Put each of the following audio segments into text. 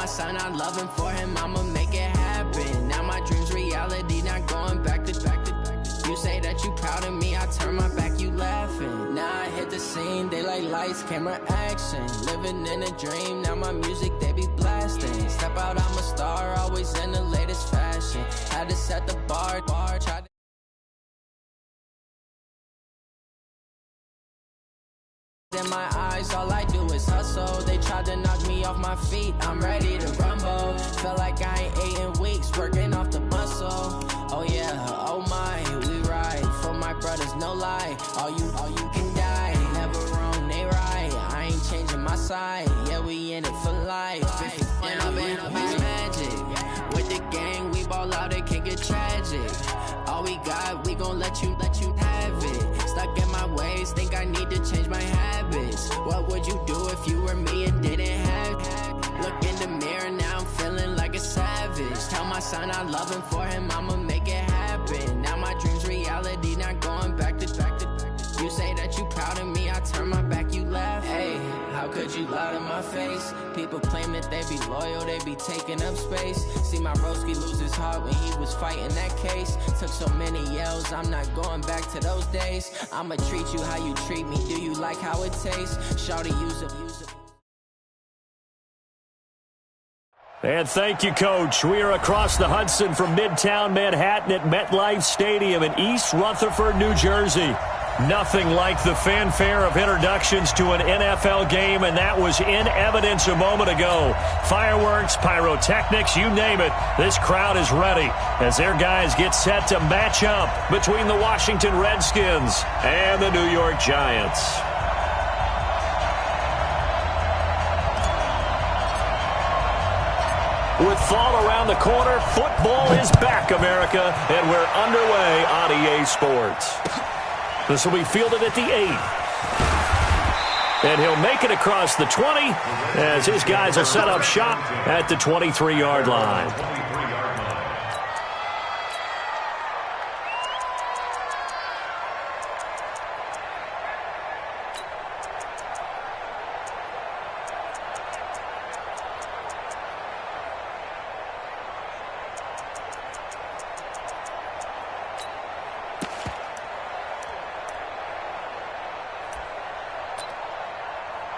my son I love him, for him I'ma make it happen. Now my dream's reality, not going back to. You say that you proud of me, I turn my back, you laughing. Now I hit the scene, they like lights, camera, action. Living in a dream, now my music they be blasting. Step out, I'm a star, always in the latest fashion. Had to set the bar, try to in my eyes, all I do is hustle. They tried to knock me off my feet, I'm ready to rumble. Felt like I ain't ate in weeks, working off the muscle. Oh yeah, oh my, we ride for my brothers, no lie. All you can die, never wrong, they right. I ain't changing my side, yeah, we in it for life. And I've been magic with the gang, we ball out, it can get tragic. All we got, we gon' let you have it. Stuck in my ways, think I need to change my habits. What would you do if you were me and didn't have it? Look in the mirror, now I'm feeling like a savage. Tell my son I love him, for him I'ma make it happen. Now my dream's reality, not going back to. You say that you proud of me, I turn my back, you laugh. Hey, how could you lie to my face? People claim that they be loyal, they be taking up space. See my broski lose his heart when he was fighting that case. Took so many yells, I'm not going back to those days. I'ma treat you how you treat me, do you like how it tastes? Shawty, use it. And thank you, Coach. We are across the Hudson from Midtown Manhattan at MetLife Stadium in East Rutherford, New Jersey. Nothing like the fanfare of introductions to an NFL game, and that was in evidence a moment ago. Fireworks, pyrotechnics, you name it. This crowd is ready as their guys get set to match up between the Washington Redskins and the New York Giants. With fall around the corner, football is back, America, and we're underway on EA Sports. This will be fielded at the 8. And he'll make it across the 20 as his guys will set up shop at the 23-yard line.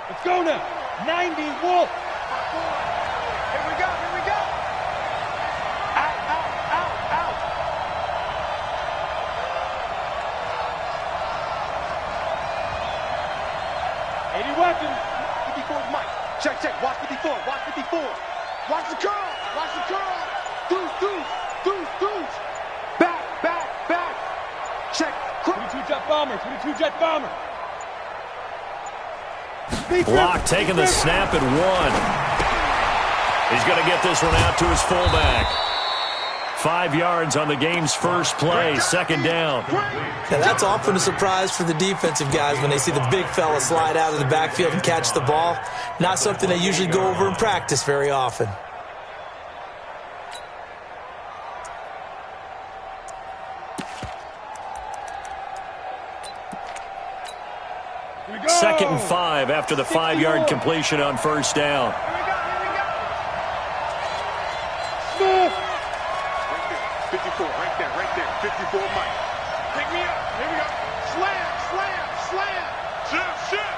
Let's go now. 90 Wolf. Here we go. Out. 80 weapons. 54 is Mike. Check. Watch 54. Watch the curl. Deuce. Back. Check. 22 jet bomber. Block taking the snap at 1. He's going to get this one out to his fullback. 5 yards on the game's first play, second down. Now that's often a surprise for the defensive guys when they see the big fella slide out of the backfield and catch the ball. Not something they usually go over in practice very often. Second and 5 after the 5-yard completion on first down. Here we go. 54, right there. 54, Mike. Pick me up. Here we go. Slam. Shit.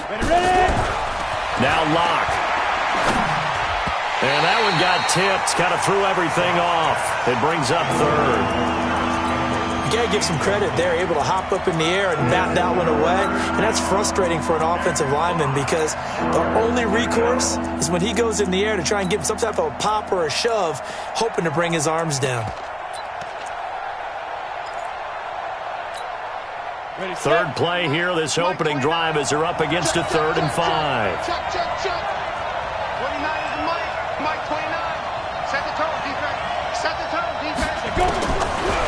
Ready. Now Locke. And that one got tipped, kind of threw everything off. It brings up third. You got to give some credit. They're able to hop up in the air and bat that one away. And that's frustrating for an offensive lineman because the only recourse is when he goes in the air to try and get some type of a pop or a shove, hoping to bring his arms down. Third play here, this opening drive as they're up against a 3rd and 5. Check. 29 is Mike. Mike 29. Set the tone, defense.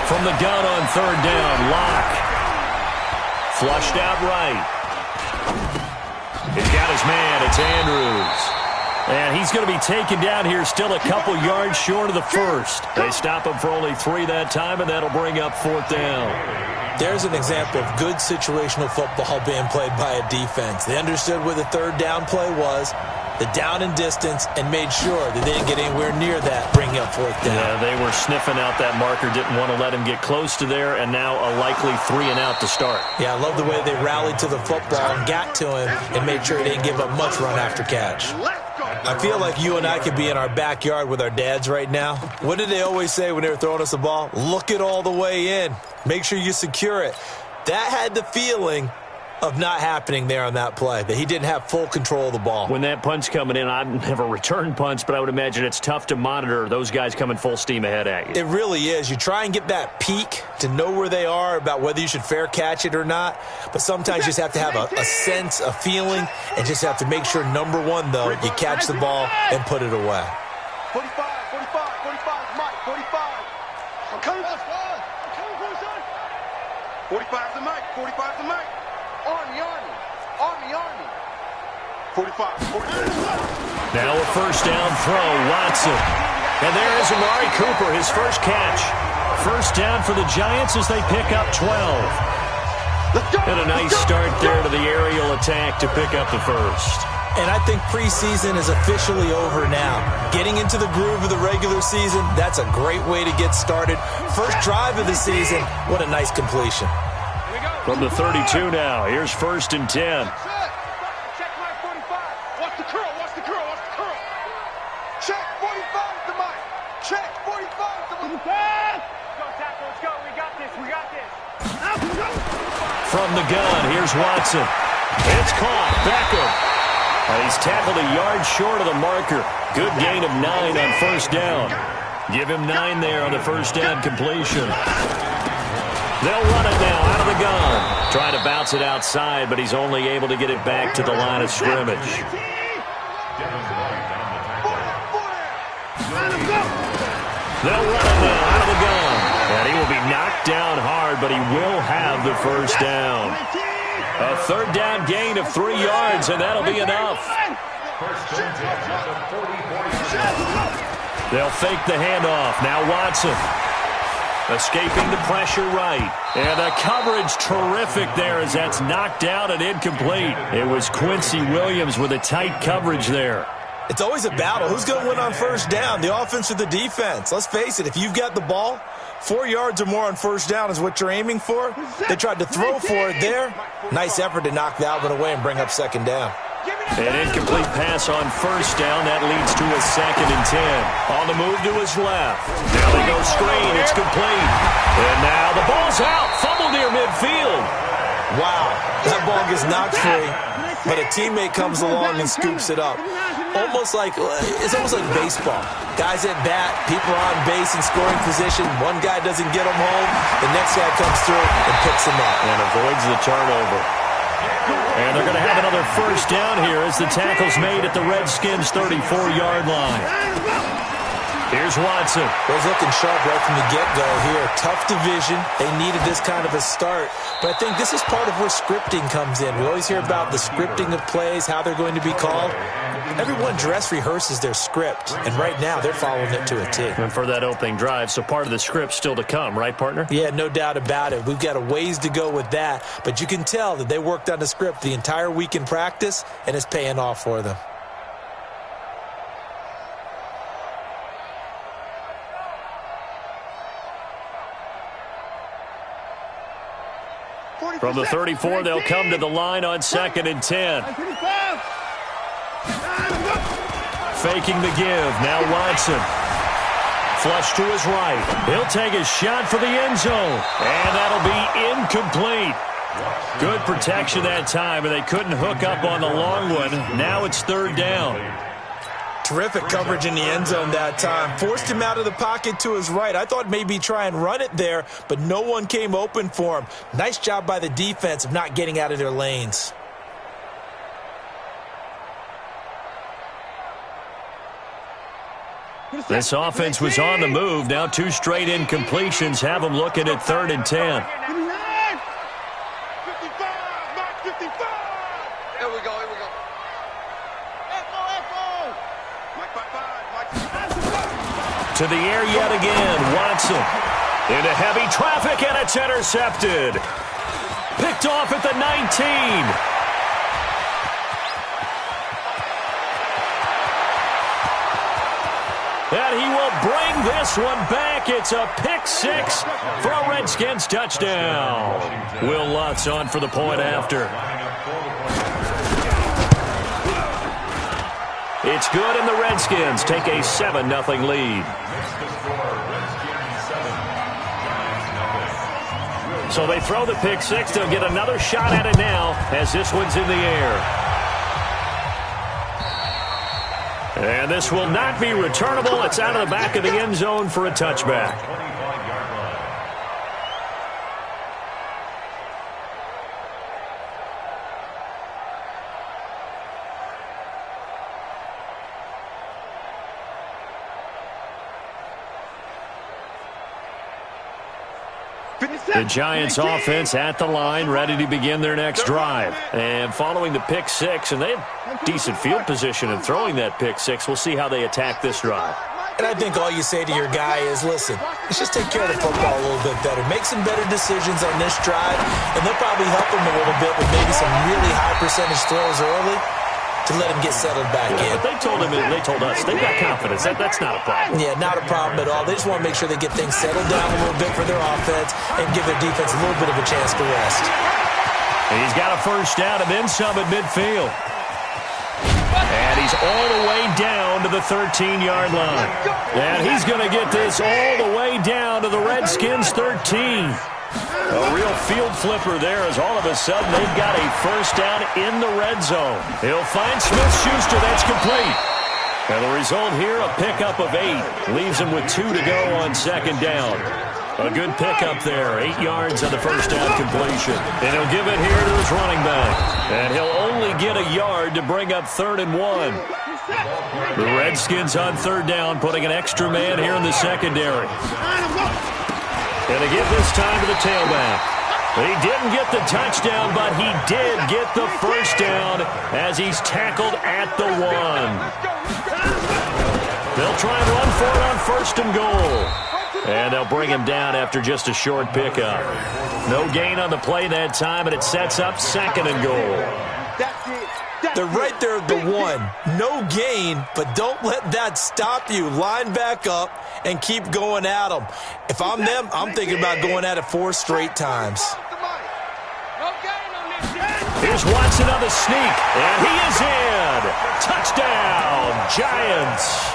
From the gun on 3rd down, Locke. Flushed out right. He's got his man, it's Andrews. And he's going to be taken down here still a couple yards short of the first. They stop him for only 3 that time, and that'll bring up 4th down. There's an example of good situational football being played by a defense. They understood where the 3rd down play was, the down and distance, and made sure that they didn't get anywhere near that, bringing up 4th down. Yeah, they were sniffing out that marker, didn't want to let him get close to there, and now a likely 3 and out to start. Yeah, I love the way they rallied to the football and got to him and made sure they didn't give up much run after catch. I feel like you and I could be in our backyard with our dads right now. What did they always say when they were throwing us the ball? Look it all the way in. Make sure you secure it. That had the feeling of not happening there on that play, that he didn't have full control of the ball. When that punch coming in, I've never returned punts, but I would imagine it's tough to monitor those guys coming full steam ahead at you. It really is. You try and get that peek to know where they are about whether you should fair catch it or not, but sometimes you just have to have a sense, a feeling, and just have to make sure, number one, though, you catch the ball and put it away. 45, Mike, 45. I'm coming for the 45's the Mike, 45's the Mike. Army. 45. Now a 1st down throw, Watson. And there is Amari Cooper, his first catch. 1st down for the Giants as they pick up 12. And a nice start there to the aerial attack to pick up the first. And I think preseason is officially over now. Getting into the groove of the regular season, that's a great way to get started. First drive of the season, what a nice completion. From the 32 now, here's 1st and 10. Check my 45. Watch the curl. Check 45's the Mike. Check 45's the Mike. Go, tackle, let's go. We got this. From the gun, here's Watson. It's caught. Beckham. He's tackled a yard short of the marker. Good gain of 9 on 1st down. Give him 9 there on the 1st down completion. They'll run it now out of the gun. Try to bounce it outside, but he's only able to get it back to the line of scrimmage. They'll run it now out of the gun. And he will be knocked down hard, but he will have the 1st down. A 3rd down gain of 3 yards, and that'll be enough. They'll fake the handoff. Now Watson. Escaping the pressure right. And the coverage terrific there as that's knocked down and incomplete. It was Quincy Williams with a tight coverage there. It's always a battle. Who's going to win on 1st down, the offense or the defense? Let's face it, if you've got the ball, 4 yards or more on 1st down is what you're aiming for. They tried to throw for it there. Nice effort to knock that one away and bring up 2nd down. An incomplete pass on 1st down. That leads to a 2nd and 10. On the move to his left. Now they go screen. It's complete. And now the ball's out. Fumble near midfield. Wow. That ball gets knocked free, but a teammate comes along and scoops it up. It's almost like baseball. Guys at bat, people are on base in scoring position. One guy doesn't get them home. The next guy comes through and picks them up. And avoids the turnover. And they're going to have another 1st down here as the tackle's made at the Redskins' 34-yard line. Here's Watson. Was looking sharp right from the get-go here. Tough division. They needed this kind of a start. But I think this is part of where scripting comes in. We always hear about the scripting of plays, how they're going to be called. Everyone dress rehearses their script, and right now they're following it to a T. And for that opening drive, so part of the script still to come, right, partner? Yeah, no doubt about it. We've got a ways to go with that, but you can tell that they worked on the script the entire week in practice, and it's paying off for them. From the 34, they'll come to the line on 2nd and 10. Faking the give. Now Watson. Flush to his right. He'll take a shot for the end zone. And that'll be incomplete. Good protection that time, and they couldn't hook up on the long one. Now it's 3rd down. Terrific coverage in the end zone that time. Forced him out of the pocket to his right. I thought maybe try and run it there, but no one came open for him. Nice job by the defense of not getting out of their lanes. This offense was on the move. Now 2 straight incompletions have them looking at 3rd and 10. 55, Mark 55. Here we go. Echo. To the air yet again. Watson into heavy traffic, and it's intercepted. Picked off at the 19. And he will bring this one back. It's a pick six for a Redskins touchdown. Will Lutz on for the point after. It's good, and the Redskins take a 7-0 lead. So they throw the pick six. They'll get another shot at it now as this one's in the air. And this will not be returnable. It's out of the back of the end zone for a touchback. The Giants offense at the line, ready to begin their next drive. And following the pick six, and they have decent field position in throwing that pick six. We'll see how they attack this drive. And I think all you say to your guy is, listen, let's just take care of the football a little bit better. Make some better decisions on this drive, and they'll probably help him a little bit with maybe some really high percentage throws early to let him get settled back in. But they told us, they've got confidence. That's not a problem. Yeah, not a problem at all. They just want to make sure they get things settled down a little bit for their offense and give their defense a little bit of a chance to rest. He's got a first down and then some at midfield. And he's all the way down to the 13-yard line. And he's going to get this all the way down to the Redskins' 13. A real field flipper there as all of a sudden they've got a first down in the red zone. He'll find Smith-Schuster. That's complete. And the result here, a pickup of 8. Leaves him with 2 to go on second down. A good pickup there. 8 yards on the first down completion. And he'll give it here to his running back. And he'll only get a yard to bring up 3rd and 1. The Redskins on third down, putting an extra man here in the secondary. And they give this time to the tailback. He didn't get the touchdown, but he did get the first down as he's tackled at the 1. They'll try and run for it on 1st and goal. And they'll bring him down after just a short pickup. No gain on the play that time, and it sets up 2nd and goal. They're right there at the 1. No gain, but don't let that stop you. Line back up and keep going at them. If I'm them, I'm thinking about going at it 4 straight times. Here's Watson on the sneak, and he is in. Touchdown, Giants.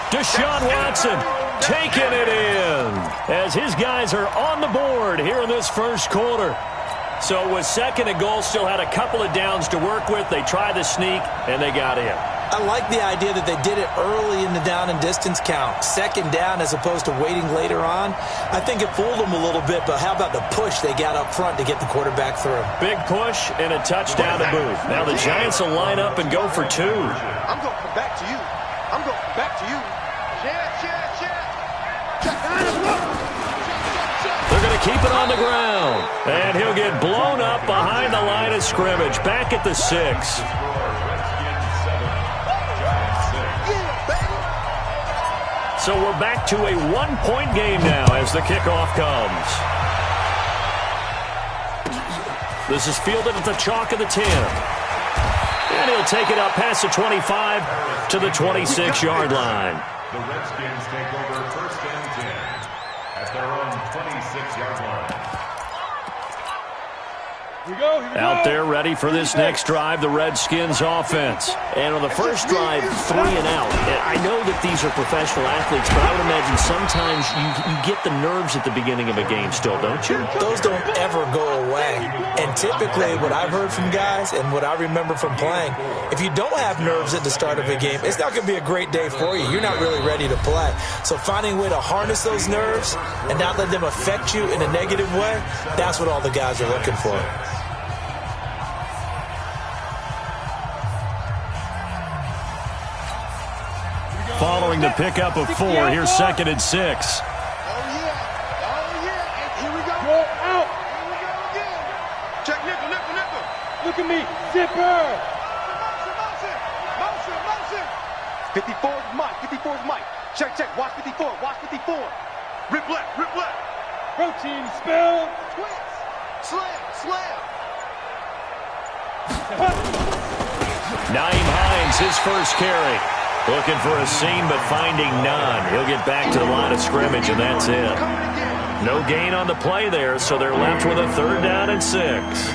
Deshaun Watson taking it in as his guys are on the board here in this first quarter. So it was 2nd and goal, still had a couple of downs to work with. They tried the sneak, and they got in. I like the idea that they did it early in the down and distance count. 2nd down as opposed to waiting later on. I think it fooled them a little bit, but how about the push they got up front to get the quarterback through? Big push and a touchdown to boot. Now the Giants will line up and go for 2. I'm going to come back to you. I'm going to come back to you. They're going to keep it on the ground. And he'll get blown up behind the line of scrimmage. Back at the 6. So we're back to a 1-point game now as the kickoff comes. This is fielded at the chalk of the 10. And he'll take it up past the 25 to the 26-yard line. The Redskins take over 1st and 10 at their own 26-yard line. Here we go. Out there ready for this next drive, the Redskins offense. And on the first drive, 3 and out. And I know that these are professional athletes, but I would imagine sometimes you get the nerves at the beginning of a game still, don't you? Those don't ever go away. And typically what I've heard from guys and what I remember from playing, if you don't have nerves at the start of a game, it's not going to be a great day for you. You're not really ready to play. So finding a way to harness those nerves and not let them affect you in a negative way, that's what all the guys are looking for. Following the pickup of 4, here's 2nd and 6. Oh, yeah. And here we go. Go out. Here we go again. Check nickel. Look at me. Zipper. Motion. 54's Mike. Check, check. Watch 54. Watch 54. Rip left. Rip left. Protein spill. Twist. Slam. Slam. Naeem Hines, his first carry. Looking for a seam, but finding none. He'll get back to the line of scrimmage, and that's it. No gain on the play there, so they're left with a 3rd down and 6.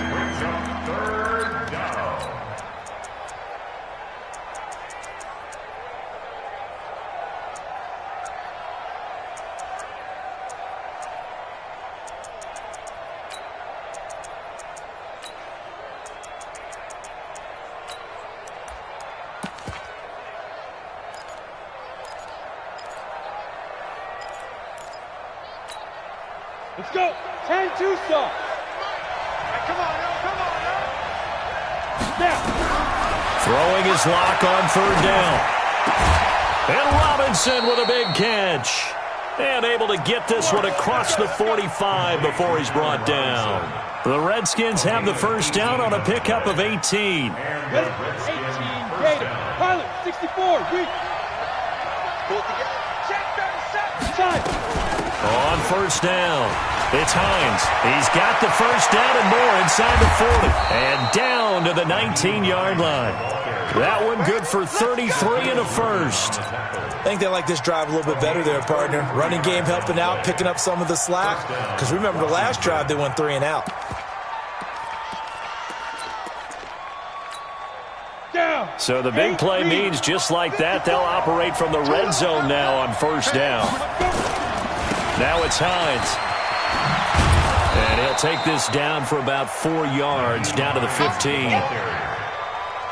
Let's go. 10-2 stop. Come on, now. Come on, now. Now. Throwing his lock on 3rd down. And Robinson with a big catch. And able to get this one across the 45 before he's brought down. The Redskins have the first down on a pickup of 18. Ready? 18. Gator. Pilot. 64. Weak. Pull it together. Check 37. Side. On first down, it's Hines. He's got the first down and more inside the 40. And down to the 19-yard line. That one good for 33 and a first. I think they like this drive a little bit better there, partner. Running game helping out, picking up some of the slack. Because remember, the last drive, they went 3 and out. Down. So the big play means just like that, they'll operate from the red zone now on first down. Now it's Hines. And he'll take this down for about 4 yards, down to the 15.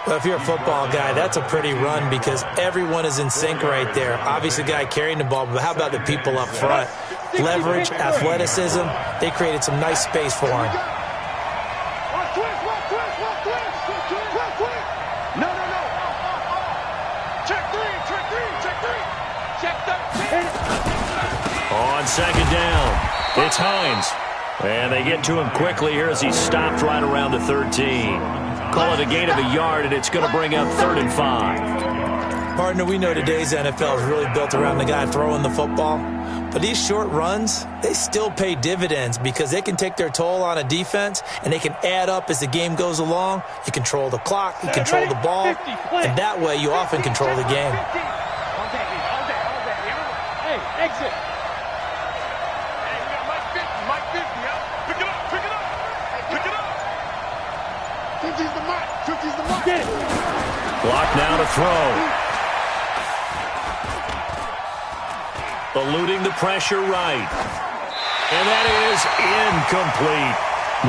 Well, if you're a football guy, that's a pretty run because everyone is in sync right there. Obviously, the guy carrying the ball, but how about the people up front? Leverage, athleticism, they created some nice space for him. No. Check 3. Check 13. On second down, it's Hines. And they get to him quickly here as he's stopped right around the 13. Call it a gain of a yard, and it's going to bring up 3rd and 5. Partner, we know today's NFL is really built around the guy throwing the football. But these short runs, they still pay dividends because they can take their toll on a defense, and they can add up as the game goes along. You control the clock, you control the ball, and that way you often control the game. Hey, exit. Mike 50, huh? Pick it up. 50's the mark. 50's the mark. Get it. Clock now to throw. Eluding the pressure right. And that is incomplete.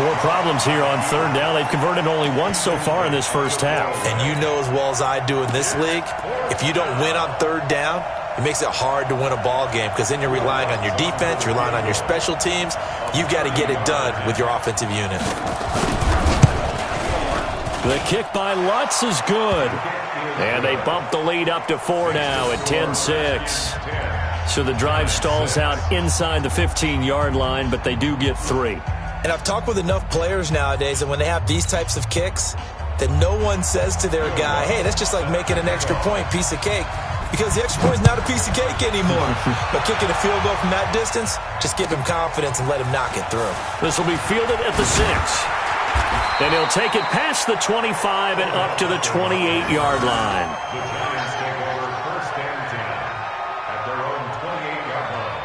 More problems here on 3rd down. They've converted only once so far in this first half. And you know as well as I do in this league, if you don't win on 3rd down, it makes it hard to win a ball game because then you're relying on your defense, you're relying on your special teams. You've got to get it done with your offensive unit. The kick by Lutz is good. And they bump the lead up to 4 now at 10-6. So the drive stalls out inside the 15-yard line, but they do get 3. And I've talked with enough players nowadays that when they have these types of kicks, that no one says to their guy, hey, that's just like making an extra point, piece of cake. Because the extra point is not a piece of cake anymore. But kicking a field goal from that distance, just give him confidence and let him knock it through. This will be fielded at the 6. And he'll take it past the 25 and up to the 28-yard line. The Giants take over 1st and 10 at their own 28-yard line.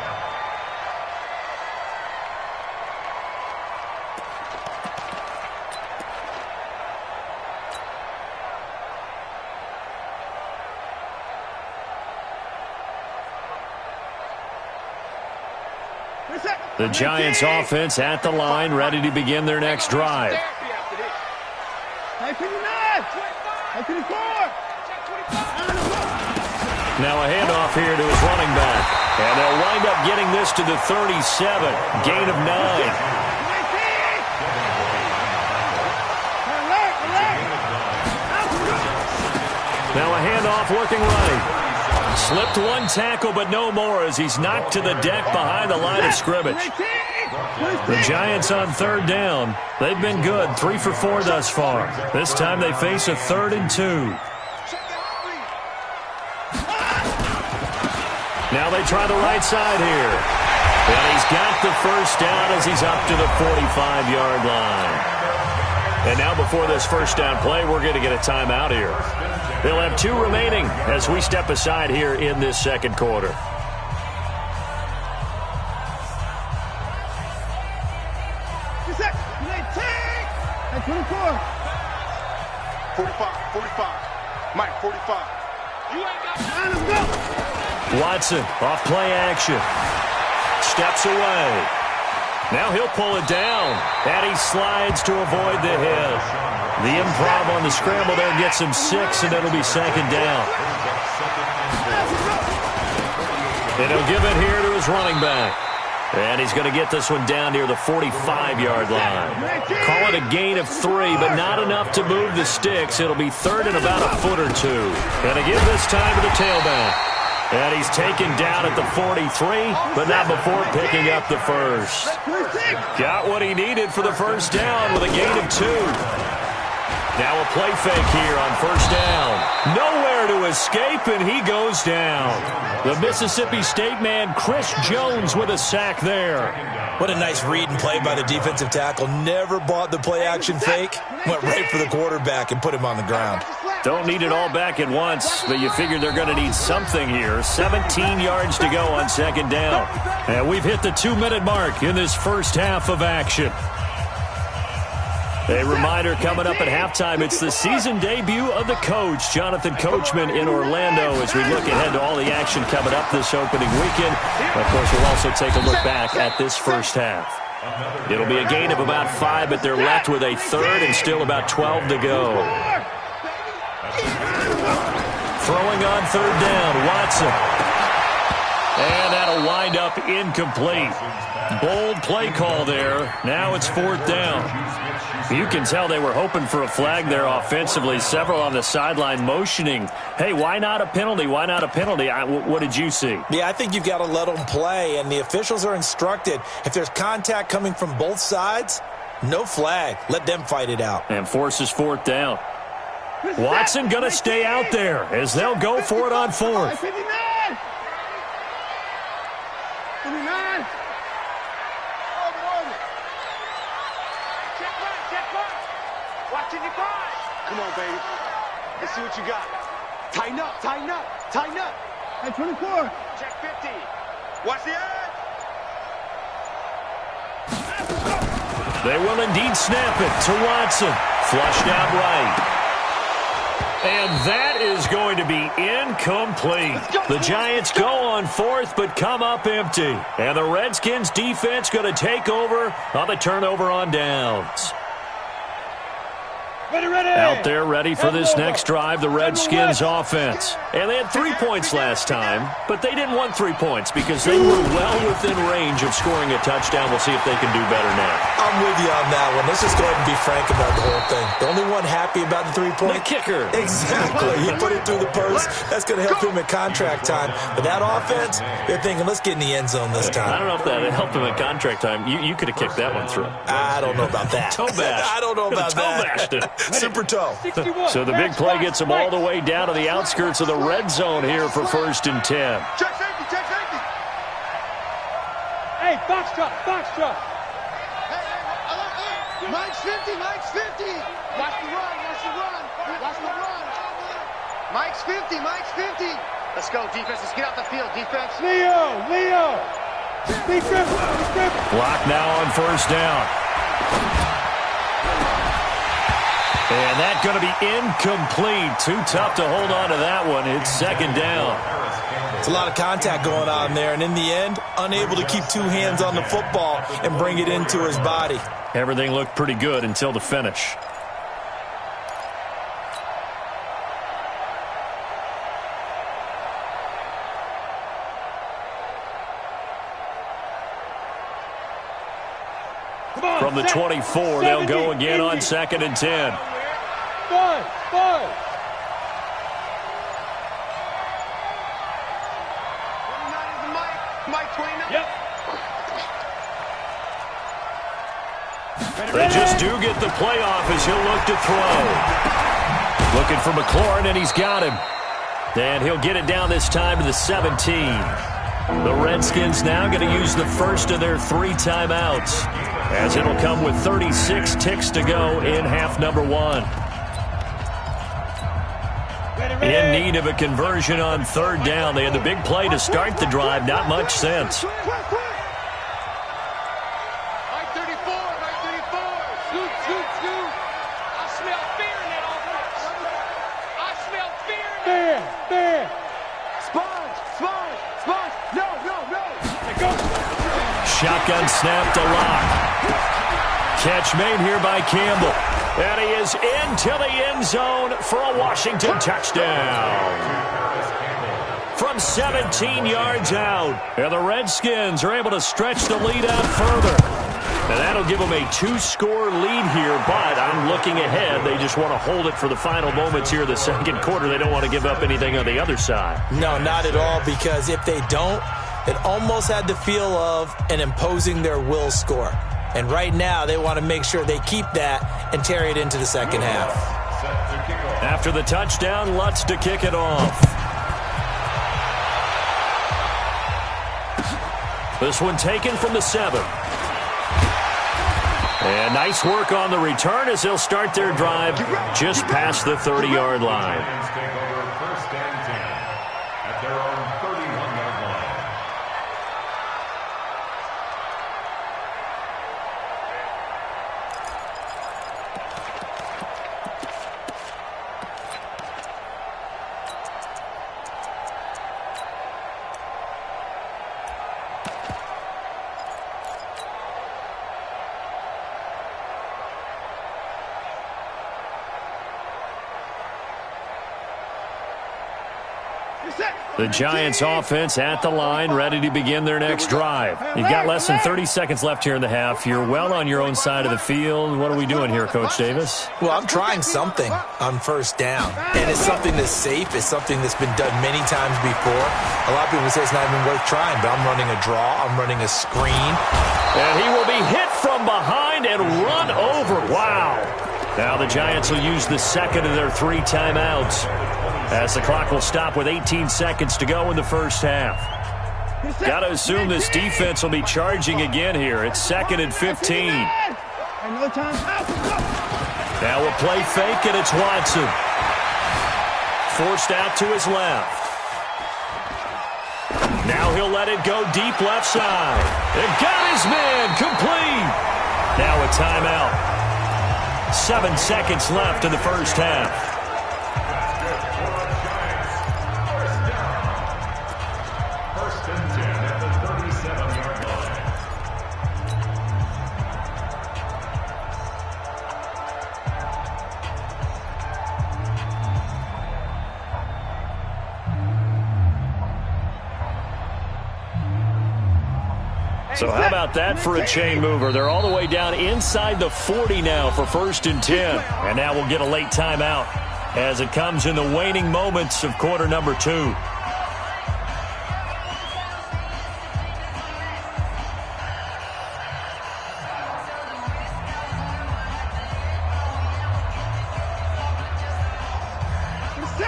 The Giants offense at the line, ready to begin their next drive. Now a handoff here to his running back. And they'll wind up getting this to the 37. Gain of 9. Now a handoff working right. Slipped one tackle, but no more as he's knocked to the deck behind the line of scrimmage. The Giants on 3rd down. They've been good, 3 for 4 thus far. This time they face a 3rd and 2. Now they try the right side here. And he's got the first down as he's up to the 45-yard line. And now before this first down play, we're going to get a timeout here. They'll have 2 remaining as we step aside here in this second quarter. Hey, 24. 45. Mike, 45. You ain't got time. Let's go. Watson off play action. Steps away. Now he'll pull it down. And he slides to avoid the hit. The improv on the scramble there gets him 6, and it'll be second down. And he'll give it here to his running back. And he's going to get this one down near the 45-yard line. Call it a gain of 3, but not enough to move the sticks. It'll be third and about a foot or 2. And again this time to the tailback. And he's taken down at the 43, but not before picking up the first. Got what he needed for the first down with a gain of 2. Now a play fake here on first down. Nowhere to escape, and he goes down. The Mississippi State man, Chris Jones, with a sack there. What a nice read and play by the defensive tackle. Never bought the play-action fake. Went right for the quarterback and put him on the ground. Don't need it all back at once, but you figure they're going to need something here. 17 yards to go on second down. And we've hit the 2-minute mark in this first half of action. A reminder coming up at halftime, it's the season debut of the coach, Jonathan Coachman, in Orlando, as we look ahead to all the action coming up this opening weekend. Of course, we'll also take a look back at this first half. It'll be a gain of about 5, but they're left with a third and still about 12 to go. Throwing on third down, Watson. And that'll wind up incomplete. Bold play call there. Now it's fourth down. You can tell they were hoping for a flag there offensively. Several on the sideline motioning, hey, why not a penalty? Why not a penalty? What did you see? Yeah, I think you've got to let them play, and the officials are instructed, if there's contact coming from both sides, no flag. Let them fight it out. And forces fourth down. Watson going to stay out there as they'll go for it on fourth. 59. Come on, baby. Let's see what you got. Tighten up. Hey, 24. Check 50. Watch the edge. They will indeed snap it to Watson. Flushed out right. And that is going to be incomplete. The Giants go on fourth, but come up empty. And the Redskins defense going to take over on the turnover on downs. Ready. Out there ready for this next drive, the Redskins offense. And they had 3 points last time, but they didn't want 3 points because they were well within range of scoring a touchdown. We'll see if they can do better now. I'm with you on that one. Let's just go ahead and be frank about the whole thing. The only one happy about the 3-point? The kicker. Exactly. He put it through the purse. That's going to help him at contract time. But that offense, they're thinking, let's get in the end zone this time. I don't know if that helped him at contract time. You could have kicked that one through. I don't know about that. Toe bash. I don't know about that. Toe bashed it. Super toe. 61. So the big play gets them all the way down to the outskirts of the red zone here for first and 10. Check safety. Hey, box drop. Hey, Mike's 50. Watch the run. Mike's 50. Let's go, defense. Let's get out the field, defense. Leo. Defense. Block now on first down. And that's going to be incomplete. Too tough to hold on to that one. It's second down. It's a lot of contact going on there, and in the end, unable to keep 2 hands on the football and bring it into his body. Everything looked pretty good until the finish. From the 24, they'll go again on second and 10. Five. Mike 29. Yep. They just do get the playoff as he'll look to throw. Looking for McLaurin, and he's got him. And he'll get it down this time to the 17. The Redskins now going to use the first of their 3 timeouts, as it'll come with 36 ticks to go in half number 1. In need of a conversion on 3rd down. They had the big play to start the drive. Not much sense. Right 34, right 34. Scoot, scoot, scoot. I smell fear in that offense. I smell fear in that. Fear. Sponge, sponge, sponge. No, no, no. Hey, go. Shotgun snap to Lock. Catch made here by Campbell. And he is into the end zone for a Washington touchdown. From 17 yards out. And the Redskins are able to stretch the lead out further. And that'll give them a 2-score lead here, but I'm looking ahead. They just want to hold it for the final moments here of the second quarter. They don't want to give up anything on the other side. No, not at all, because if they don't, it almost had the feel of an imposing their will score. And right now, they want to make sure they keep that and carry it into the second half. After the touchdown, Lutz to kick it off. This one taken from the 7. And nice work on the return as they'll start their drive just past the 30-yard line. Take over 1st and 10 at their own 31-yard line. The Giants offense at the line, ready to begin their next drive. You've got less than 30 seconds left here in the half. You're well on your own side of the field. What are we doing here, Coach Davis? Well, I'm trying something on 1st down. And it's something that's safe. It's something that's been done many times before. A lot of people say it's not even worth trying, but I'm running a draw. I'm running a screen. And he will be hit from behind and run over. Wow. Now the Giants will use the second of their 3 timeouts, as the clock will stop with 18 seconds to go in the first half. Got to assume this defense will be charging again here. It's 2nd and 15. Now we'll play fake, and it's Watson. Forced out to his left. Now he'll let it go deep left side. And got his man complete. Now a timeout. 7 seconds left in the first half. So how about that for a chain mover? They're all the way down inside the 40 now for 1st and 10. And now we'll get a late timeout as it comes in the waning moments of quarter number 2.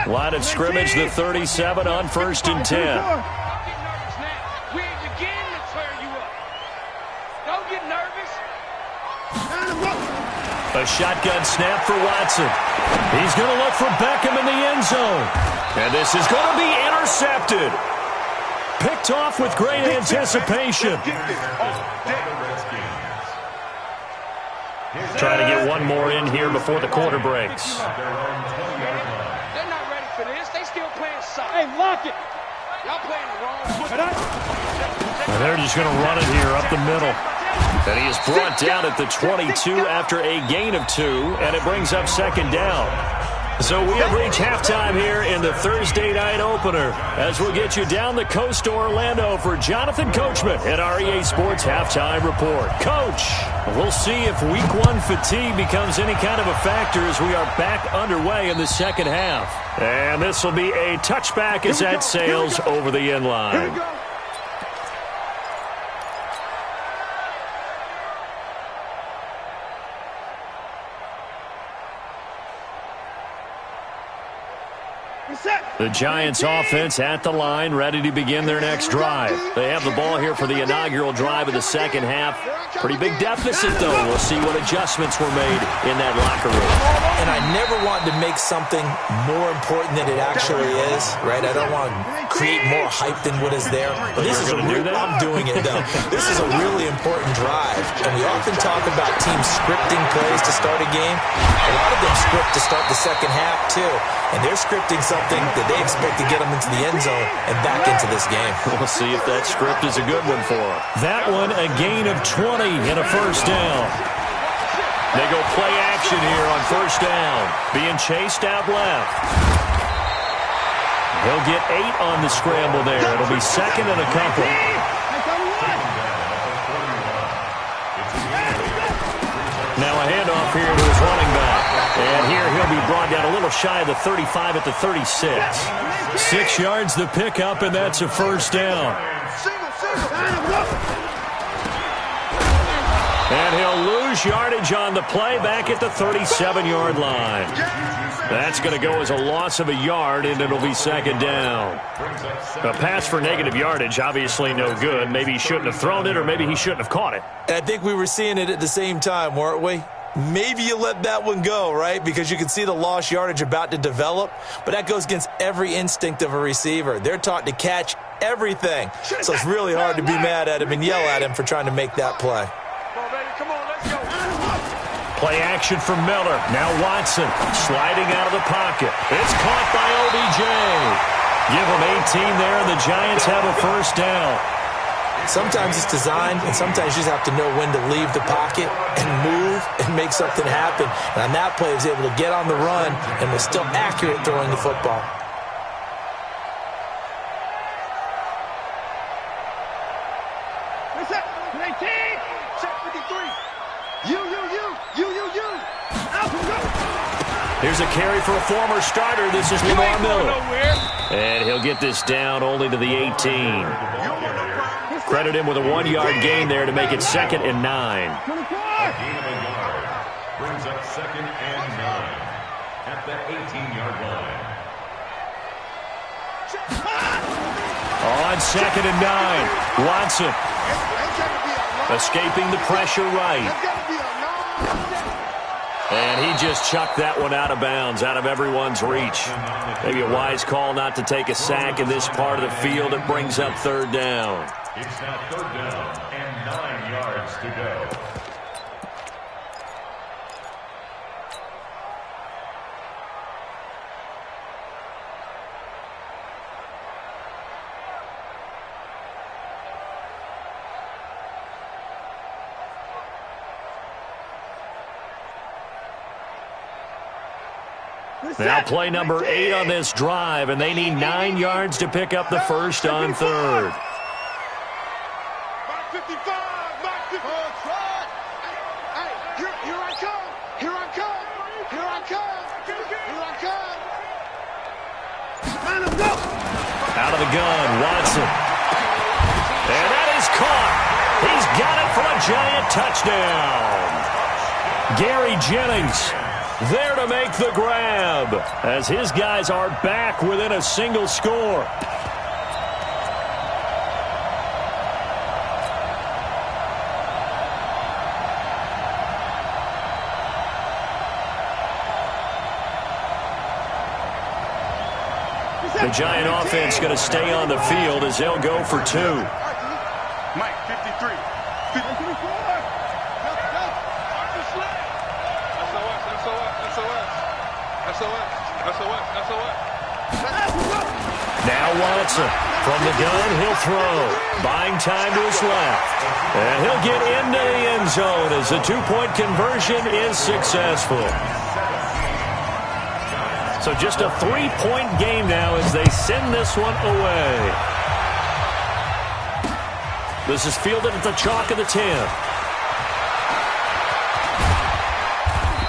Line of scrimmage, the 37 on 1st and 10. A shotgun snap for Watson. He's going to look for Beckham in the end zone. And this is going to be intercepted. Picked off with great anticipation. Trying to get one more in here before the quarter breaks. They're not ready for this. They still playing soft. Hey, lock it. Y'all playing the wrong football. And they're just going to run it here up the middle. And he is brought down at the 22 after a gain of 2, and it brings up 2nd down. So we have reached halftime here in the Thursday night opener, as we'll get you down the coast to Orlando for Jonathan Coachman at our EA Sports Halftime Report. Coach, we'll see if Week 1 fatigue becomes any kind of a factor as we are back underway in the second half. And this will be a touchback as that sails over the end line. The Giants offense at the line, ready to begin their next drive. They have the ball here for the inaugural drive of the second half. Pretty big deficit, though. We'll see what adjustments were made in that locker room. And I never want to make something more important than it actually is, right? I don't want to create more hype than what is there. But this is I'm doing it, though. This is a really important drive. And we often talk about teams scripting plays to start a game. A lot of them script to start the second half, too. And they're scripting something that they expect to get them into the end zone and back into this game. We'll see if that script is a good one for them. That one, a gain of 20 and a first down. They go play action here on first down. Being chased out left. He'll get 8 on the scramble there. It'll be second and a couple. Now a handoff here to his running back. And here he'll be brought down a little shy of the 35 at the 36. 6 yards the pickup, and that's a first down. And he'll lose yardage on the play back at the 37-yard line. That's going to go as a loss of a yard, and it'll be second down. A pass for negative yardage, obviously no good. Maybe he shouldn't have thrown it, or maybe he shouldn't have caught it. And I think we were seeing it at the same time, weren't we? Maybe you let that one go, right? Because you can see the lost yardage about to develop. But that goes against every instinct of a receiver. They're taught to catch everything. So it's really hard to be mad at him and yell at him for trying to make that play. Play action for Miller. Now Watson sliding out of the pocket. It's caught by OBJ. Give him 18 there, and the Giants have a first down. Sometimes it's designed, and sometimes you just have to know when to leave the pocket and move and make something happen. And on that play, he was able to get on the run and was still accurate throwing the football. Here's a carry for a former starter. This is Lamar Miller. And he'll get this down only to the 18. Credit him with a 1-yard gain there to make it second and 9. A gain of a yard brings up second and 9 at the 18-yard line. On second and 9, Watson escaping the pressure right. And he just chucked that one out of bounds, out of everyone's reach. Maybe a wise call not to take a sack in this part of the field. It brings up third down. It's now third down and 9 yards to go. Now play number 8 on this drive, and they need 9 yards to pick up the first on third. Back 55, back 54. Hey, here I come. Here I come. Here I come. Here I come. Let him go. Out of the gun, Watson. And that is caught. He's got it for a Giant touchdown. Gary Jennings there to make the grab as his guys are back within a single score. The Giant offense going to stay on the field as they'll go for 2. Mike, 53. 54. Now Watson from the gun, he'll throw. Buying time to his left. And he'll get into the end zone as the 2-point conversion is successful. So just a 3-point game now as they send this one away. This is fielded at the chalk of the 10.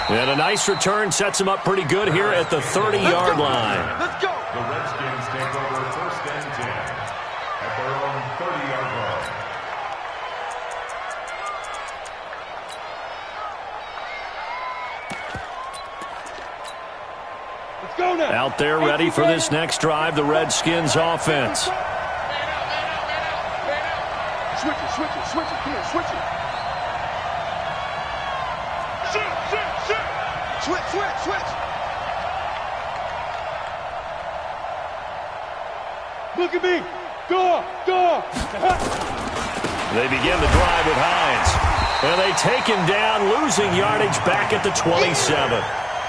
And a nice return sets him up pretty good here at the 30-yard line. Let's go. The Redskins take over first and 10 at their own 30-yard line. Let's go, Out there ready for this next drive, the Redskins offense. Switch it, come on, switch it. Switch. Look at me. Go. They begin the drive with Hines. And they take him down, losing yardage back at the 27.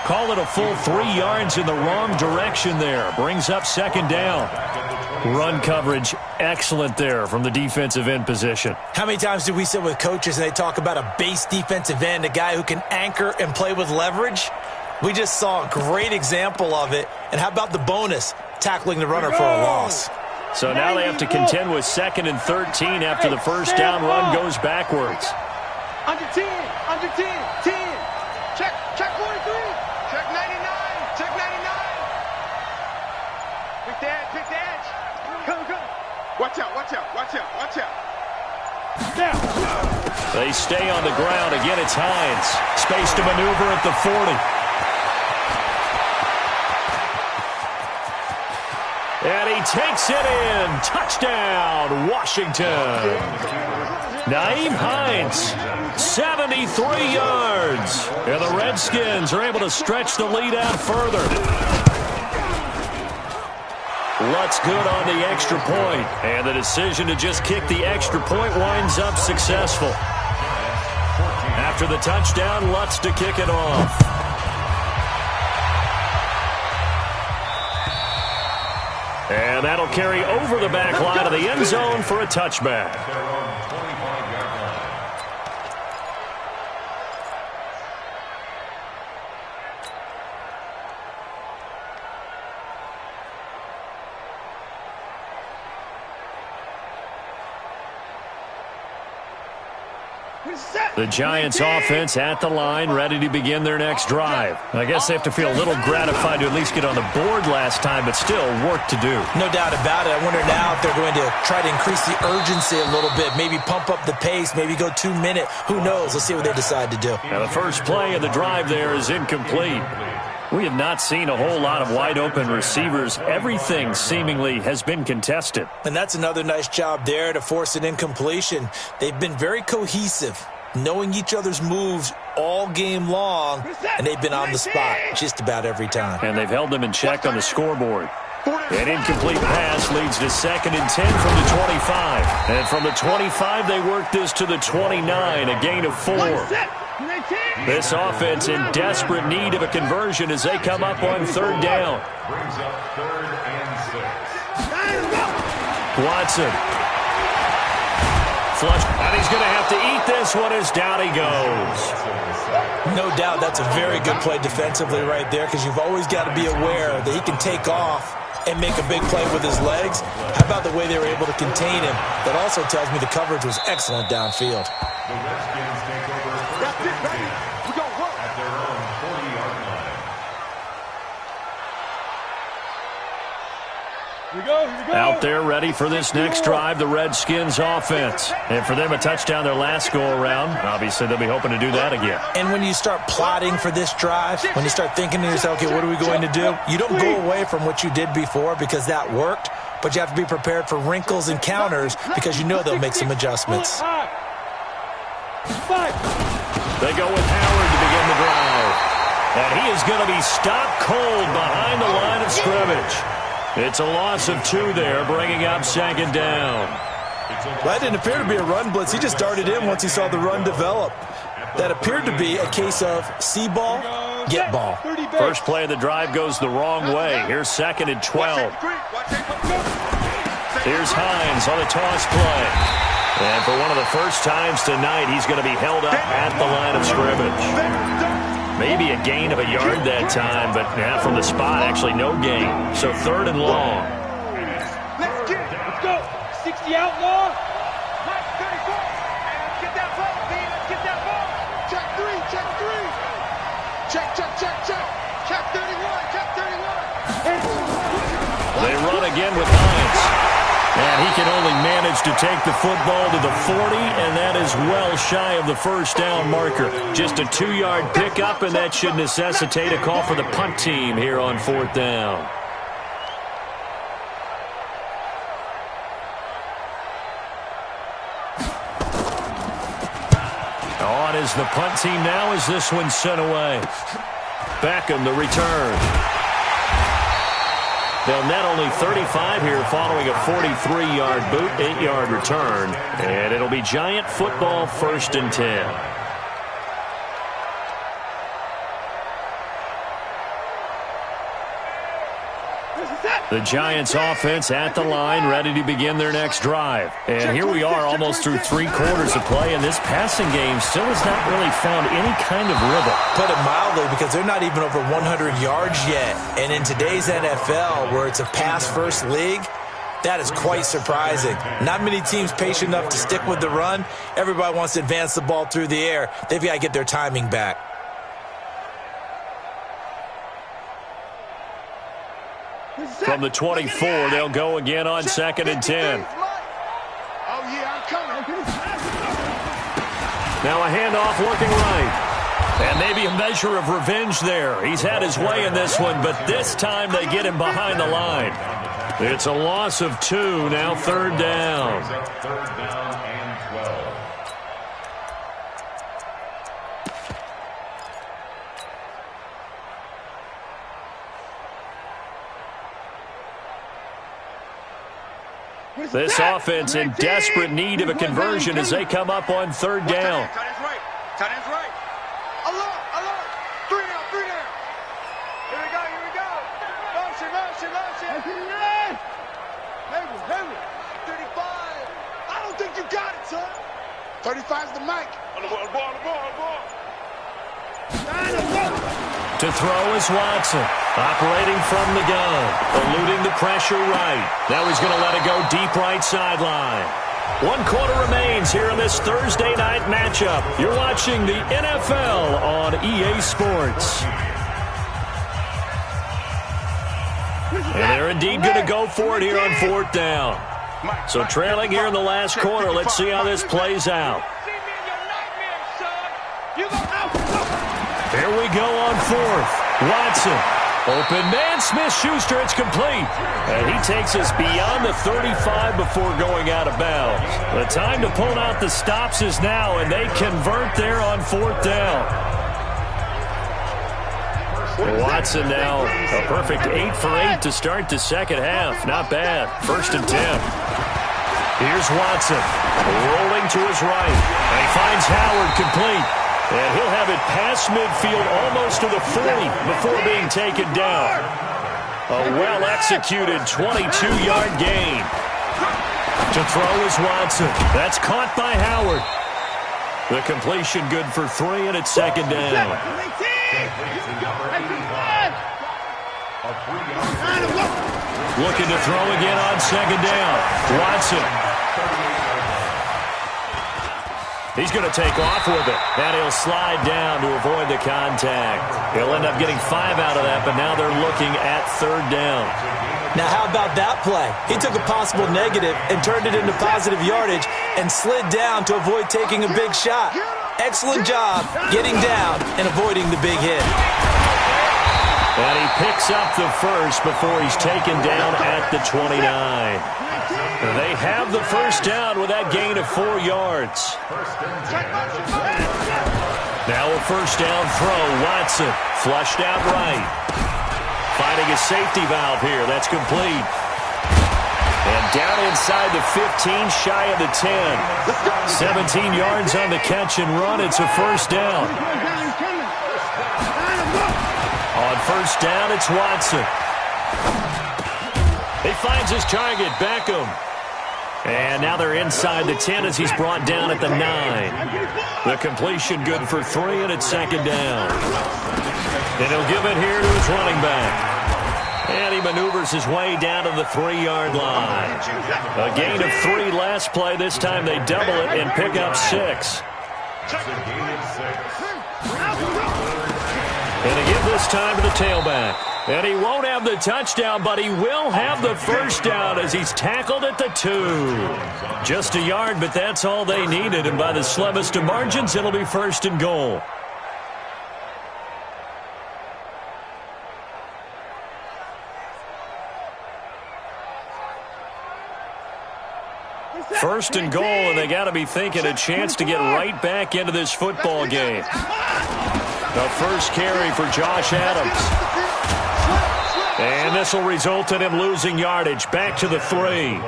Call it a full 3 yards in the wrong direction there. Brings up second down. Run coverage, excellent there from the defensive end position. How many times do we sit with coaches and they talk about a base defensive end, a guy who can anchor and play with leverage? We just saw a great example of it. And how about the bonus, tackling the runner for a loss? So now they have to contend with 2nd and 13 after the first down run goes backwards. Under 10. Check 43. Check 99. Check 99. Pick the edge. Come. Watch out. They stay on the ground. Again, it's Hines. Space to maneuver at the 40. And he takes it in. Touchdown, Washington. Nyheim Hines, 73 yards. And the Redskins are able to stretch the lead out further. Lutz good on the extra point. And the decision to just kick the extra point winds up successful. After the touchdown, Lutz to kick it off. And that'll carry over the back line of the end zone for a touchback. The Giants offense at the line, ready to begin their next drive. I guess they have to feel a little gratified to at least get on the board last time, but still work to do. No doubt about it. I wonder now if they're going to try to increase the urgency a little bit, maybe pump up the pace, maybe go 2 minute. Who knows? Let's see what they decide to do. Now the first play of the drive there is incomplete. We have not seen a whole lot of wide-open receivers. Everything seemingly has been contested. And that's another nice job there to force an incompletion. They've been very cohesive, knowing each other's moves all game long, and they've been on the spot just about every time. And they've held them in check on the scoreboard. An incomplete pass leads to 2nd and 10 from the 25. And from the 25, they work this to the 29, a gain of 4. This offense in desperate need of a conversion as they come up on 3rd down. Brings up 3rd and 6. Watson. Flush, and he's going to have to eat this one as down he goes. No doubt that's a very good play defensively right there, because you've always got to be aware that he can take off and make a big play with his legs. How about the way they were able to contain him? That also tells me the coverage was excellent downfield. The Redskins take over first and 10 at their own 40-yard line. Here we go. Out there ready for this next drive, the Redskins offense. And for them, a touchdown their last go-around. Obviously, they'll be hoping to do that again. And when you start plotting for this drive, when you start thinking to yourself, okay, what are we going to do? You don't go away from what you did before because that worked, but you have to be prepared for wrinkles and counters because you know they'll make some adjustments. They go with Howard to begin the drive. And he is going to be stopped cold behind the line of scrimmage. It's a loss of 2 there, bringing up 2nd down. Well, that didn't appear to be a run blitz. He just darted in once he saw the run develop. That appeared to be a case of see ball, get ball. First play of the drive goes the wrong way. Here's 2nd and 12. Here's Hines on a toss play. And for one of the first times tonight, he's going to be held up at the line of scrimmage. Maybe a gain of a yard that time, but from the spot, actually no gain. So 3rd and long. Let's go. 60 outlaw. 34. Let's get that ball, man. Let's get that ball. Check 3. Check 31. They run again with Hines. And he can only manage to take the football to the 40, and that is well shy of the first down marker. Just a 2-yard pickup, and that should necessitate a call for the punt team here on 4th down. On is the punt team now as this one's sent away. Beckham the return. They'll net only 35 here following a 43-yard boot, 8-yard return. And it'll be Giant football 1st and 10. The Giants offense at the line, ready to begin their next drive. And here we are almost through 3 quarters of play, and this passing game still has not really found any kind of rhythm. Put it mildly, because they're not even over 100 yards yet. And in today's NFL, where it's a pass-first league, that is quite surprising. Not many teams patient enough to stick with the run. Everybody wants to advance the ball through the air. They've got to get their timing back. From the 24, they'll go again on 2nd and 10. Oh, yeah, I'm coming. Now a handoff looking right. And maybe a measure of revenge there. He's had his way in this one, but this time they get him behind the line. It's a loss of 2, now 3rd down. 3rd down and 12. This offense in desperate need of a conversion as they come up on 3rd down. Tight end's right. Tight end's right. Alert, alert. 3 down, 3 down. Here we go, here we go. Motion, motion, motion. Heavy. 35. I don't think you got it, son. 35's the mic. On the ball. To throw is Watson, operating from the gun, eluding the pressure right. Now he's going to let it go deep right sideline. 1 quarter remains here in this Thursday night matchup. You're watching the NFL on EA Sports. And they're indeed going to go for it here on 4th down. So trailing here in the last quarter, let's see how this plays out. Here we go on 4th. Watson. Open man, Smith-Schuster. It's complete. And he takes us beyond the 35 before going out of bounds. The time to pull out the stops is now, and they convert there on 4th down. Watson now a perfect 8 for 8 to start the second half. Not bad. 1st and 10. Here's Watson. Rolling to his right. And he finds Howard complete. And he'll have it past midfield almost to the 40 before being taken down. A well-executed 22-yard gain. To throw is Watson. That's caught by Howard. The completion good for 3, and it's 2nd down. Looking to throw again on 2nd down. Watson. He's going to take off with it, and he'll slide down to avoid the contact. He'll end up getting 5 out of that, but now they're looking at 3rd down. Now, how about that play? He took a possible negative and turned it into positive yardage and slid down to avoid taking a big shot. Excellent job getting down and avoiding the big hit. And he picks up the first before he's taken down at the 29. They have the 1st down with that gain of 4 yards. Now a 1st down throw. Watson flushed out right. Finding a safety valve here. That's complete. And down inside the 15, shy of the 10. 17 yards on the catch and run. It's a 1st down. On 1st down, it's Watson. He finds his target, Beckham. And now they're inside the 10 as he's brought down at the 9. The completion good for 3, and it's 2nd down. And he'll give it here to his running back. And he maneuvers his way down to the 3-yard line. A gain of 3 last play. This time they double it and pick up 6. And they give this time to the tailback. And he won't have the touchdown, but he will have the first down as he's tackled at the 2. Just a yard, but that's all they needed. And by the slimmest of margins, it'll be 1st and goal. First and goal, and they got to be thinking a chance to get right back into this football game. The first carry for Josh Adams. And this will result in him losing yardage. Back to the 3.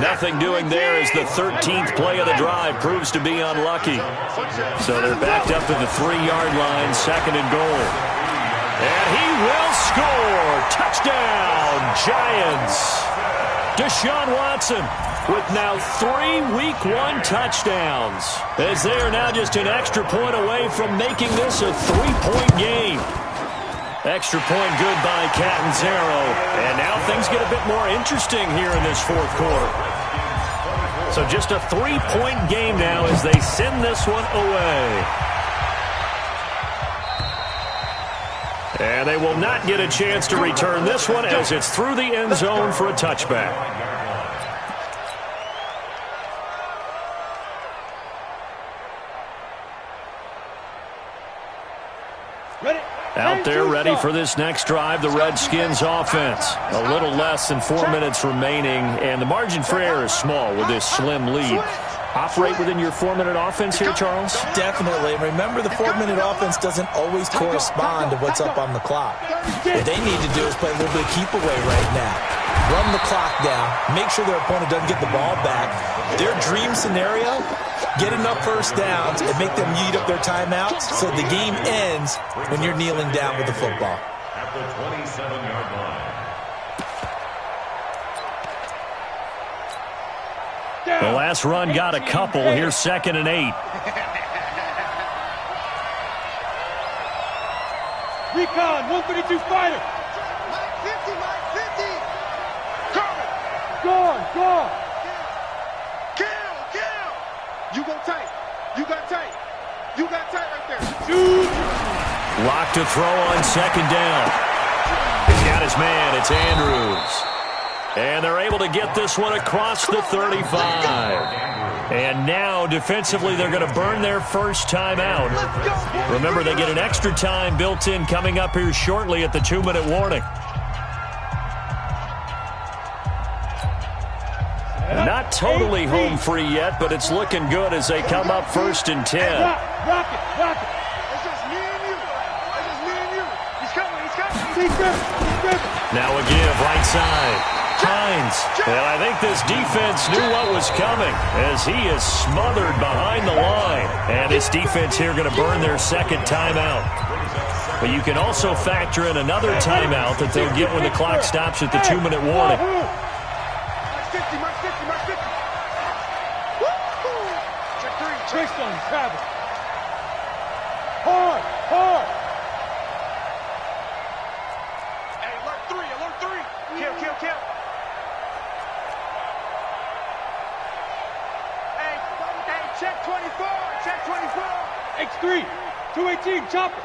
Nothing doing there as the 13th play of the drive proves to be unlucky. So they're backed up to the 3-yard line, 2nd and goal. And he will score. Touchdown, Giants. Deshaun Watson with now 3 Week 1 touchdowns, as they are now just an extra point away from making this a 3-point game. Extra point good by Catanzaro, and now things get a bit more interesting here in this 4th quarter. So just a 3-point game now as they send this one away. And they will not get a chance to return this one as it's through the end zone for a touchback. Out there ready for this next drive, the Redskins offense. A little less than 4 minutes remaining, and the margin for error is small with this slim lead. Operate within your 4-minute offense here, Charles? Definitely. Remember, the 4-minute offense doesn't always correspond to what's up on the clock. What they need to do is play a little bit of keep away right now. Run the clock down. Make sure their opponent doesn't get the ball back. Their dream scenario, get enough first downs and make them eat up their timeouts so the game ends when you're kneeling down with the football. At the 27-yard line. The last run got a couple. Here's 2nd and 8. Recon, 132 fighter. Mike 50, Mike 50. Coming. Gone. Kill. You go tight. You got tight right there. Shoot. Lock to throw on 2nd down. He's got his man. It's Andrews. And they're able to get this one across the 35. And now, defensively, they're going to burn their first time out. Remember, they get an extra time built in coming up here shortly at the 2-minute warning. Not totally home free yet, but it's looking good as they come up 1st and 10. Rock it. It's just me and you. He's coming. Now a give, right side. Hines. And I think this defense knew what was coming as he is smothered behind the line. And this defense here going to burn their 2nd timeout. But you can also factor in another timeout that they'll get when the clock stops at the 2-minute warning. Mark 50. Check 3. Tricks on travel. Hard. Hey, alert 3. Kill. Hey, check 24. X3, 218, chopper.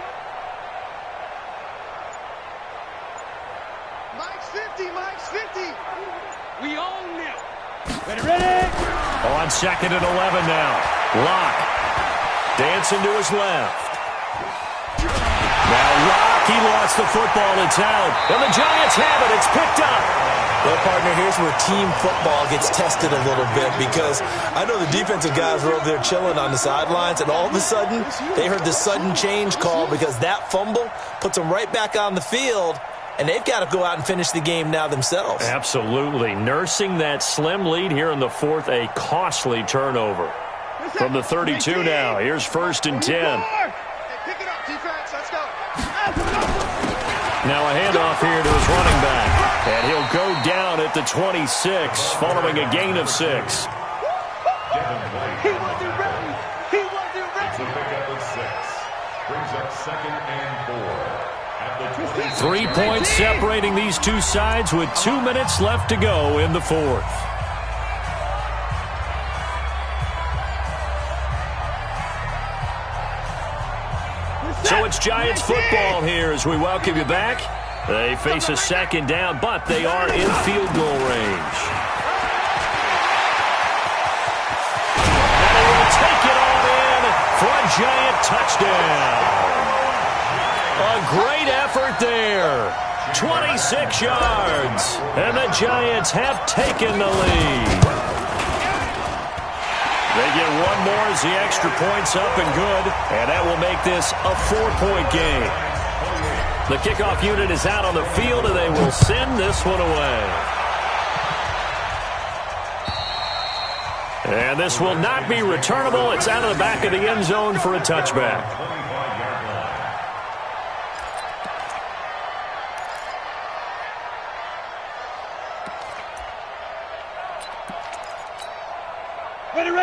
Mike's 50. We own them. Ready. On 2nd and 11 now. Locke dancing to his left. Now Locke, he lost the football. It's out. And the Giants have it. It's picked up. Well, partner, here's where team football gets tested a little bit because I know the defensive guys were over there chilling on the sidelines, and all of a sudden, they heard the sudden change call because that fumble puts them right back on the field, and they've got to go out and finish the game now themselves. Absolutely. Nursing that slim lead here in the 4th, a costly turnover. From the 32 now, here's 1st and 10. Hey, pick it up, defense. Let's go. Now a handoff here to his running back. And he'll go down at the 26, following a gain of 6. He wasn't ready. It's a pickup of 6. Brings up 2nd and 4. At the 3 points separating these two sides with 2 minutes left to go in the 4th. So it's Giants football here as we welcome you back. They face a second down, but they are in field goal range. And they will take it on in for a giant touchdown. A great effort there. 26 yards. And the Giants have taken the lead. They get one more as the extra point's up and good. And that will make this a 4-point game. The kickoff unit is out on the field, and they will send this one away. And this will not be returnable. It's out of the back of the end zone for a touchback.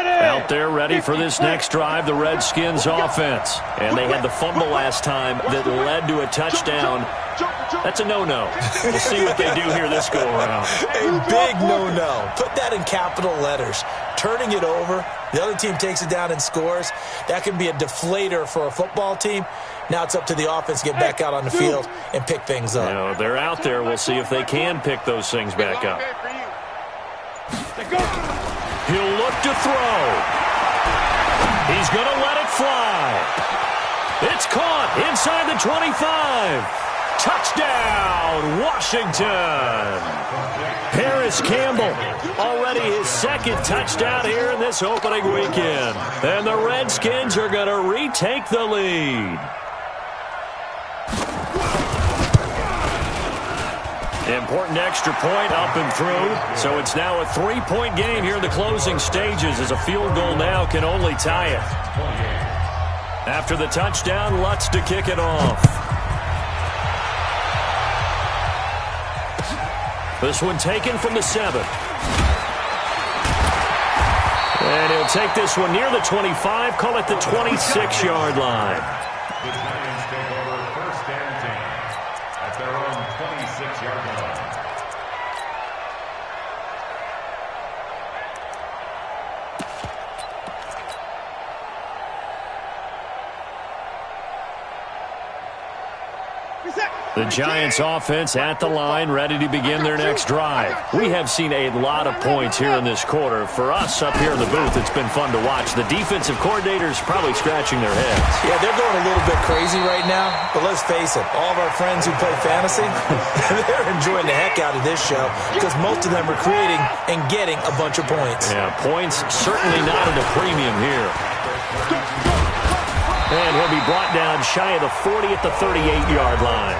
Out there ready for this next drive, the Redskins offense. And they had the fumble last time that led to a touchdown. That's a no-no. We'll see what they do here this go-around. A big no-no. Put that in capital letters. Turning it over, the other team takes it down and scores. That can be a deflator for a football team. Now it's up to the offense to get back out on the field and pick things up. You know, they're out there. We'll see if they can pick those things back up. He'll look to throw. He's going to let it fly. It's caught inside the 25. Touchdown, Washington. Harris Campbell, already his second touchdown here in this opening weekend. And the Redskins are going to retake the lead. Important extra point up and through. So it's now a 3-point game here in the closing stages, as a field goal now can only tie it. After the touchdown, Lutz to kick it off. This one taken from the 7. And he'll take this one near the 25, call it the 26-yard line. The Giants take over 1st and 10 at their own 26-yard line. The Giants offense at the line, ready to begin their next drive. We have seen a lot of points here in this quarter. For us up here in the booth, it's been fun to watch. The defensive coordinators probably scratching their heads. Yeah, they're going a little bit crazy right now, but let's face it, all of our friends who play fantasy, they're enjoying the heck out of this show because most of them are creating and getting a bunch of points. Yeah, points certainly not at a premium here. And he'll be brought down shy of the 40 at the 38-yard line.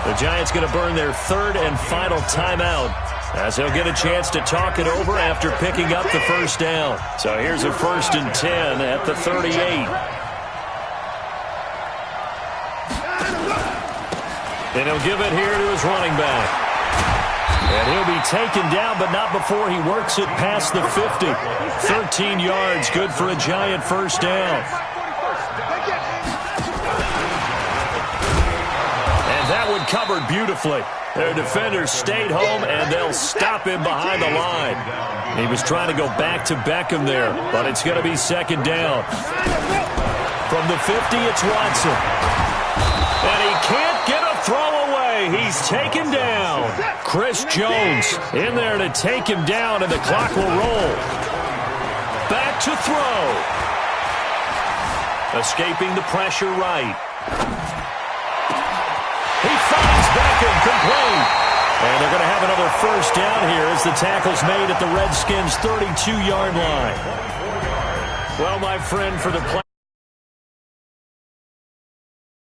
The Giants going to burn their 3rd and final timeout, as they'll get a chance to talk it over after picking up the first down. So here's a 1st and 10 at the 38. And he'll give it here to his running back. And he'll be taken down, but not before he works it past the 50. 13 yards, good for a Giant first down. That one covered beautifully. Their defenders stayed home, and they'll stop him behind the line. He was trying to go back to Beckham there, but it's going to be 2nd down. From the 50, it's Watson. And he can't get a throw away. He's taken down. Chris Jones in there to take him down, and the clock will roll. Back to throw. Escaping the pressure right. He finds Beckham complete. And they're going to have another first down here as the tackle's made at the Redskins' 32-yard line. Well, my friend, for the play.